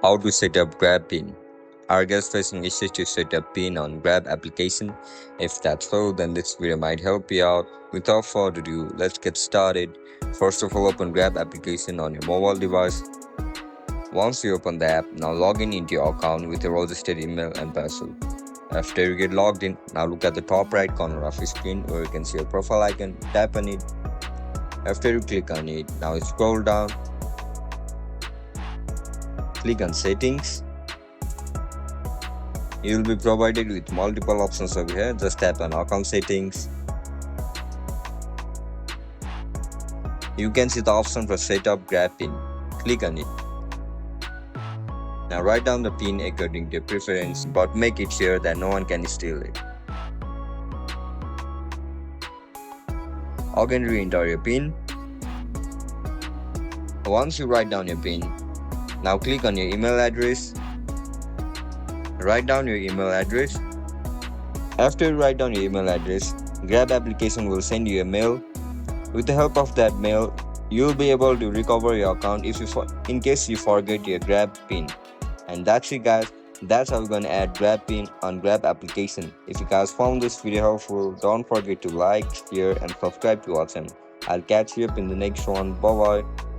How to set up Grab PIN. Are guys facing issues to set up PIN on Grab application? If that's so, then this video might help you out. Without further ado, let's get started. First of all, open Grab application on your mobile device. Once you open the app, now log in into your account with your registered email and password. After you get logged in, now look at the top right corner of your screen where you can see your profile icon. Tap on it. After you click on it, now scroll down. Click on settings. You will be provided with multiple options over here. Just tap on account settings. You can see the option for set up Grab PIN. Click on it. Now write down the PIN according to your preference, but make it sure that no one can steal it. Again, re-enter your PIN. Once you write down your PIN, now click on your email address. Write down your email address. After you write down your email address, Grab application will send you a mail. With the help of that mail, you will be able to recover your account in case you forget your Grab PIN. And that's it, guys. That's how we're gonna add Grab PIN on Grab application. If you guys found this video helpful, don't forget to like, share, and subscribe to our channel. I'll catch you up in the next one. Bye bye.